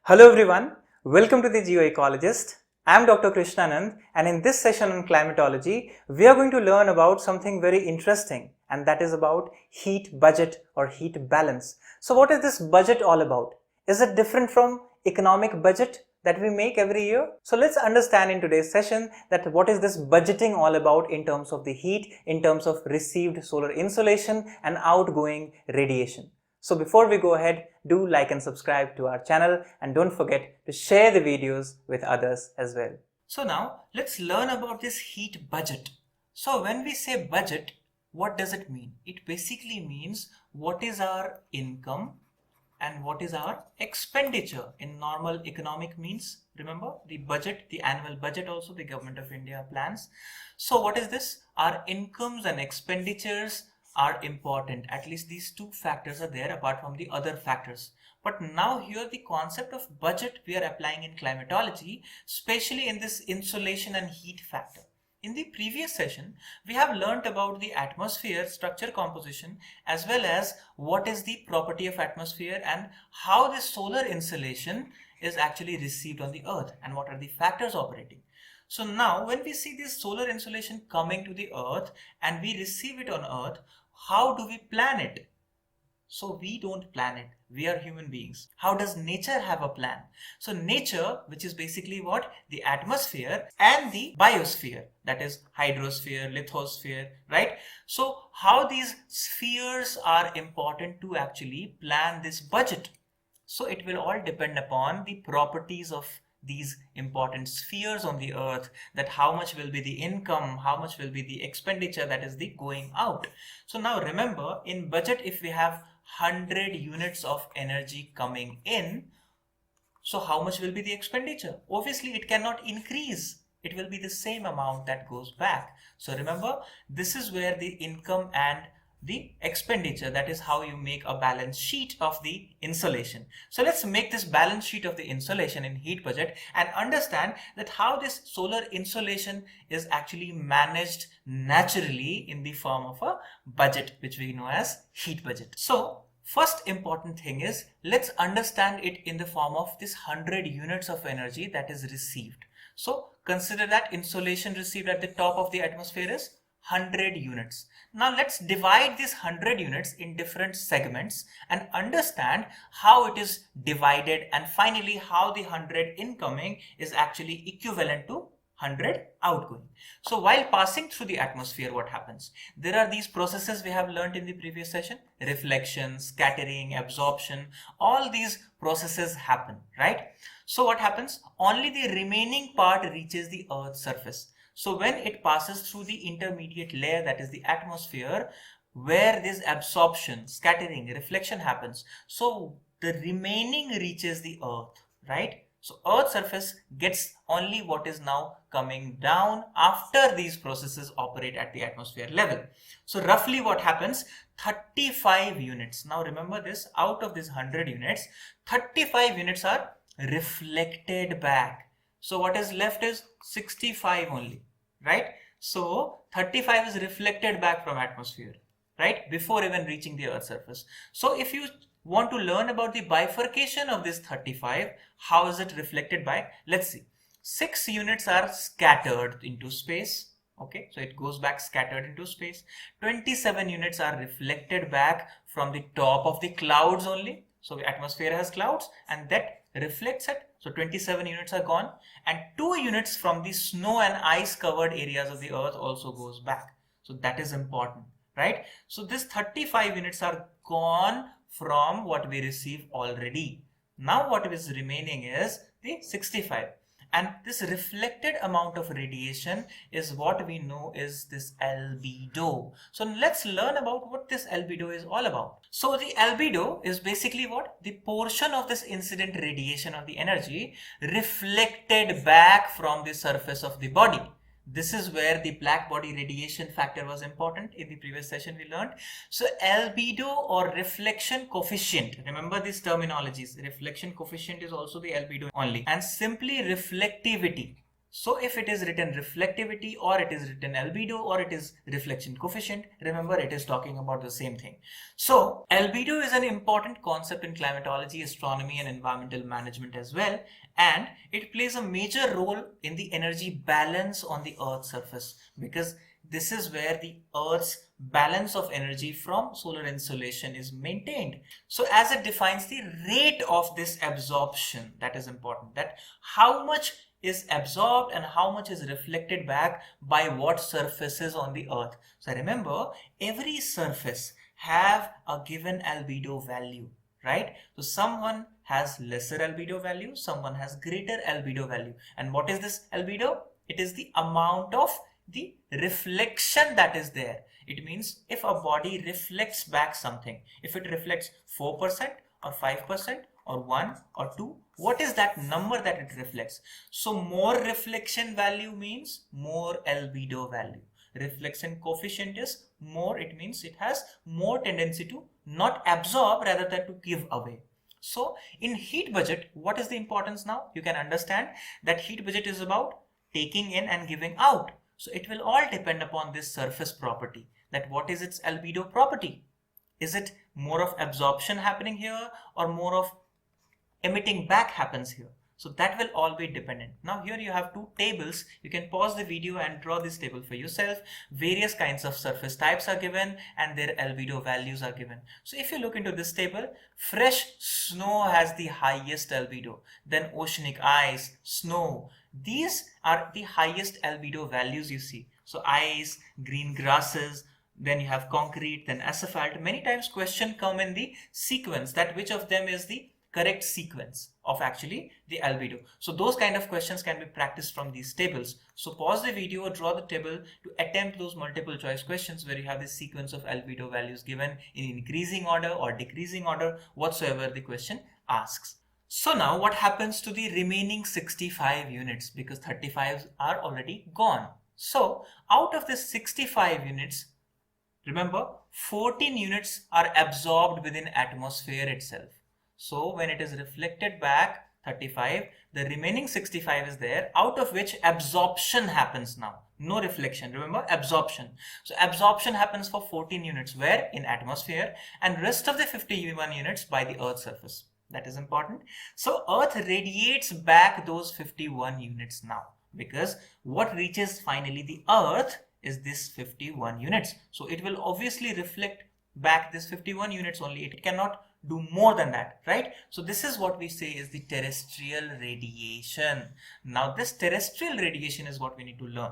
Hello everyone, welcome to the Geoecologist. I am Dr. Krishnanand, and in this session on climatology, we are going to learn about something very interesting, and that is about heat budget or heat balance. So what is this budget all about? Is it different from economic budget that we make every year? So let's understand in today's session that what is this budgeting all about in terms of the heat, in terms of received solar insolation and outgoing radiation. So before we go ahead, do like and subscribe to our channel and don't forget to share the videos with others as well. So now let's learn about this heat budget. So when we say budget, what does it mean? It basically means what is our income and what is our expenditure in normal economic means. Remember the budget, the annual budget also the Government of India plans. So what is this? Our incomes and expenditures are important. At least these two factors are there apart from the other factors. But now here the concept of budget we are applying in climatology, especially in this insolation and heat factor. In the previous session, we have learnt about the atmosphere structure composition as well as what is the property of atmosphere and how the solar insolation is actually received on the earth and what are the factors operating. So now when we see this solar insolation coming to the earth and we receive it on earth, how do we plan it? So we don't plan it. We are human beings. How does nature have a plan? So nature, which is basically what? The atmosphere and the biosphere, that is hydrosphere, lithosphere, right? So how these spheres are important to actually plan this budget. So it will all depend upon the properties of these important spheres on the earth, that how much will be the income, how much will be the expenditure, that is the going out. So now remember, in budget if we have 100 units of energy coming in, so how much will be the expenditure? Obviously it cannot increase, it will be the same amount that goes back. So remember, this is where the income and the expenditure, that is how you make a balance sheet of the insolation. So let's make this balance sheet of the insolation in heat budget and understand that how this solar insolation is actually managed naturally in the form of a budget, which we know as heat budget. So first important thing is, let's understand it in the form of this 100 units of energy that is received. So consider that insolation received at the top of the atmosphere is 100 units. Now let's divide these 100 units in different segments and understand how it is divided and finally how the 100 incoming is actually equivalent to 100 outgoing. So while passing through the atmosphere, what happens? There are these processes we have learned in the previous session: reflection, scattering, absorption. All these processes happen, right? So what happens? Only the remaining part reaches the Earth's surface. So when it passes through the intermediate layer, that is the atmosphere, where this absorption, scattering, reflection happens, so the remaining reaches the earth, right? So earth's surface gets only what is now coming down after these processes operate at the atmosphere level. So roughly what happens? 35 units. Now remember this, out of these 100 units, 35 units are reflected back. So what is left is 65 only, right? So 35 is reflected back from atmosphere, right? Before even reaching the earth's surface. So if you want to learn about the bifurcation of this 35, how is it reflected back? Let's see. 6 units are scattered into space. Okay, so it goes back scattered into space. 27 units are reflected back from the top of the clouds only. So the atmosphere has clouds and that reflects it. So 27 units are gone, and 2 units from the snow and ice covered areas of the earth also goes back. So that is important, right? So this 35 units are gone from what we receive already. Now what is remaining is the 65. And this reflected amount of radiation is what we know is this albedo. So let's learn about what this albedo is all about. So the albedo is basically what? The portion of this incident radiation or the energy reflected back from the surface of the body. This is where the black body radiation factor was important. In the previous session we learned. So albedo or reflection coefficient, remember these terminologies. Reflection coefficient is also the albedo only, and simply reflectivity. So if it is written reflectivity or it is written albedo or it is reflection coefficient, remember it is talking about the same thing. So albedo is an important concept in climatology, astronomy and environmental management as well, and it plays a major role in the energy balance on the Earth's surface, because this is where the Earth's balance of energy from solar insolation is maintained. So as it defines the rate of this absorption, that is important, that how much is absorbed and how much is reflected back by what surfaces on the Earth. So remember, every surface have a given albedo value, right? So someone has lesser albedo value, someone has greater albedo value. And what is this albedo? It is the amount of the reflection that is there. It means if a body reflects back something, if it reflects 4% or 5% or 1 or 2, what is that number that it reflects? So more reflection value means more albedo value. Reflection coefficient is more, it means it has more tendency to not absorb rather than to give away. So in heat budget, what is the importance now? You can understand that heat budget is about taking in and giving out. So it will all depend upon this surface property, that what is its albedo property. Is it more of absorption happening here or more of emitting back happens here? So that will all be dependent. Now here you have two tables. You can pause the video and draw this table for yourself. Various kinds of surface types are given and their albedo values are given. So if you look into this table, fresh snow has the highest albedo, then oceanic ice, snow. These are the highest albedo values you see. So ice, green grasses, then you have concrete, then asphalt. Many times question come in the sequence, that which of them is the correct sequence of actually the albedo. So those kind of questions can be practiced from these tables. So pause the video or draw the table to attempt those multiple choice questions where you have the sequence of albedo values given in increasing order or decreasing order, whatsoever the question asks. So now what happens to the remaining 65 units, because 35 are already gone. So out of this 65 units, remember 14 units are absorbed within atmosphere itself. So when it is reflected back 35, the remaining 65 is there, out of which absorption happens now. No reflection, remember, absorption. So absorption happens for 14 units, where in atmosphere, and rest of the 51 units by the Earth's surface. That is important. So Earth radiates back those 51 units now, because what reaches finally the Earth is this 51 units. So it will obviously reflect back this 51 units only. It cannot do more than that, right? So this is what we say is the terrestrial radiation. Now this terrestrial radiation is what we need to learn.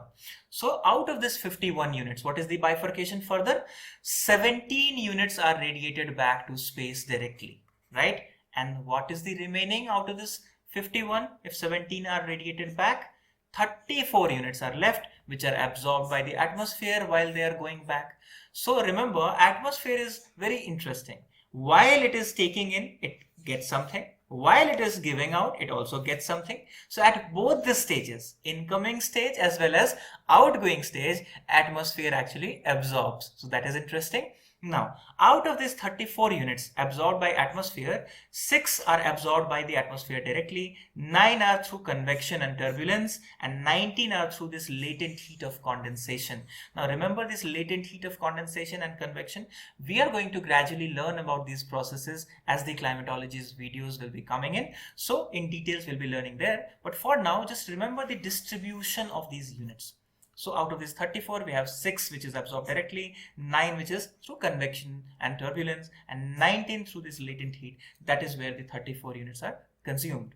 So out of this 51 units, what is the bifurcation further? 17 units are radiated back to space directly, right? And what is the remaining out of this 51? If 17 are radiated back, 34 units are left, which are absorbed by the atmosphere while they are going back. So remember, atmosphere is very interesting. While it is taking in, it gets something. While it is giving out, it also gets something. So at both the stages, incoming stage as well as outgoing stage, atmosphere actually absorbs. So that is interesting. Now, out of these 34 units absorbed by atmosphere, 6 are absorbed by the atmosphere directly, 9 are through convection and turbulence, and 19 are through this latent heat of condensation. Now, remember this latent heat of condensation and convection? We are going to gradually learn about these processes as the climatology's videos will be coming in. So, in details, we'll be learning there. But for now, just remember the distribution of these units. So out of this 34, we have 6 which is absorbed directly, 9 which is through convection and turbulence, and 19 through this latent heat. That is where the 34 units are consumed.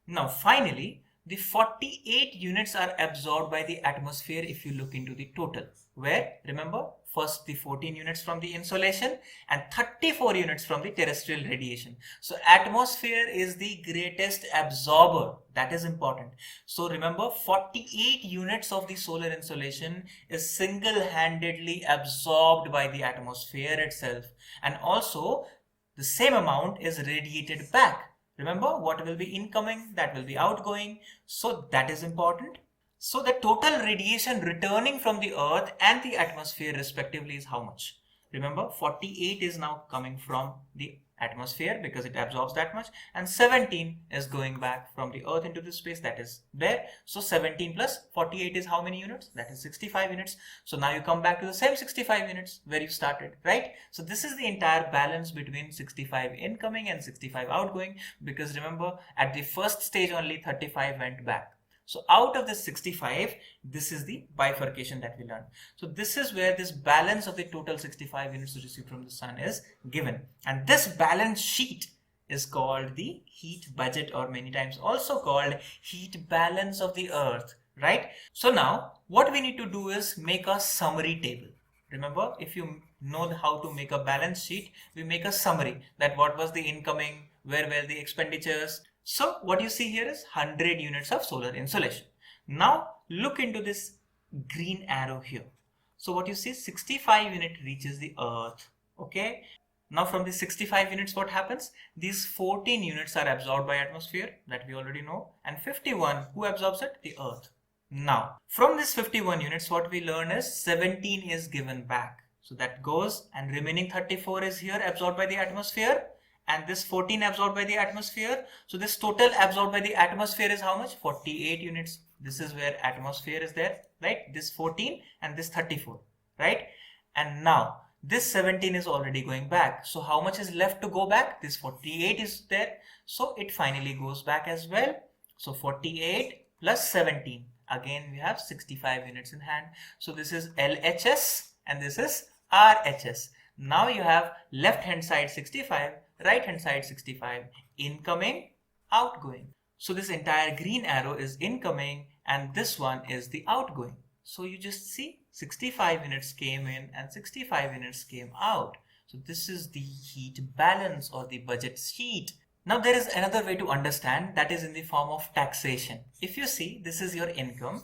Now finally, the 48 units are absorbed by the atmosphere if you look into the total, where remember first the 14 units from the insolation and 34 units from the terrestrial radiation. So atmosphere is the greatest absorber. That is important. So remember, 48 units of the solar insolation is single-handedly absorbed by the atmosphere itself, and also the same amount is radiated back. Remember, what will be incoming, that will be outgoing. So that is important. So the total radiation returning from the Earth and the atmosphere respectively is how much? Remember, 48 is now coming from the atmosphere because it absorbs that much, and 17 is going back from the earth into the space, that is there. So 17 plus 48 is how many units? That is 65 units. So now you come back to the same 65 units where you started, right? So this is the entire balance between 65 incoming and 65 outgoing, because remember at the first stage only 35 went back. So out of this 65, this is the bifurcation that we learned. So this is where this balance of the total 65 units received from the sun is given. And this balance sheet is called the heat budget, or many times also called heat balance of the earth, right? So now what we need to do is make a summary table. Remember, if you know how to make a balance sheet, we make a summary that what was the incoming, where were the expenditures. So what you see here is 100 units of solar insolation. Now look into this green arrow here. So what you see, 65 unit reaches the earth. Okay. Now from the 65 units, what happens? These 14 units are absorbed by atmosphere, that we already know, and 51, who absorbs it? The earth. Now from this 51 units, what we learn is 17 is given back. So that goes, and remaining 34 is here absorbed by the atmosphere, and this 14 absorbed by the atmosphere. So this total absorbed by the atmosphere is how much? 48 units. This is where atmosphere is there, right? This 14 and this 34, right? And now this 17 is already going back. So how much is left to go back? This 48 is there. So it finally goes back as well. So 48 plus 17. Again, we have 65 units in hand. So this is LHS and this is RHS. Now you have left hand side 65, right hand side 65, incoming, outgoing. So this entire green arrow is incoming and this one is the outgoing. So you just see 65 units came in and 65 units came out. So this is the heat balance or the budget sheet. Now there is another way to understand, that is in the form of taxation. If you see, this is your income.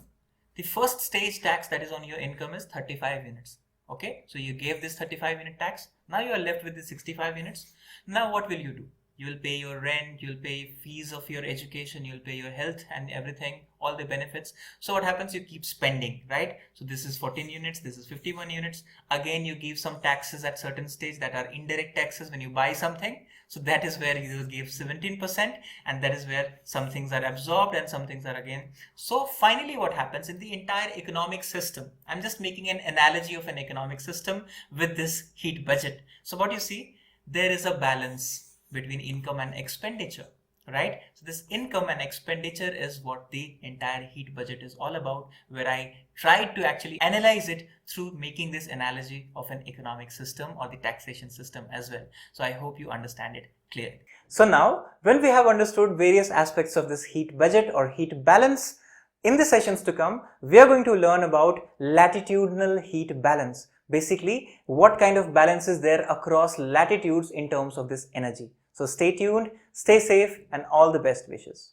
The first stage tax that is on your income is 35 units. Okay, so you gave this 35 unit tax. Now you are left with the 65 units. Now what will you do? You will pay your rent, you'll pay fees of your education, you'll pay your health and everything, all the benefits. So what happens? You keep spending, right? So this is 14 units, this is 51 units. Again, you give some taxes at certain stage that are indirect taxes when you buy something. So that is where you will give 17%, and that is where some things are absorbed and some things are again. So finally what happens in the entire economic system, I'm just making an analogy of an economic system with this heat budget. So what you see, there is a balance between income and expenditure, right? So this income and expenditure is what the entire heat budget is all about, where I tried to actually analyze it through making this analogy of an economic system or the taxation system as well. So I hope you understand it clearly. So now when we have understood various aspects of this heat budget or heat balance, in the sessions to come, we are going to learn about latitudinal heat balance. Basically, what kind of balance is there across latitudes in terms of this energy. So stay tuned, stay safe, and all the best wishes.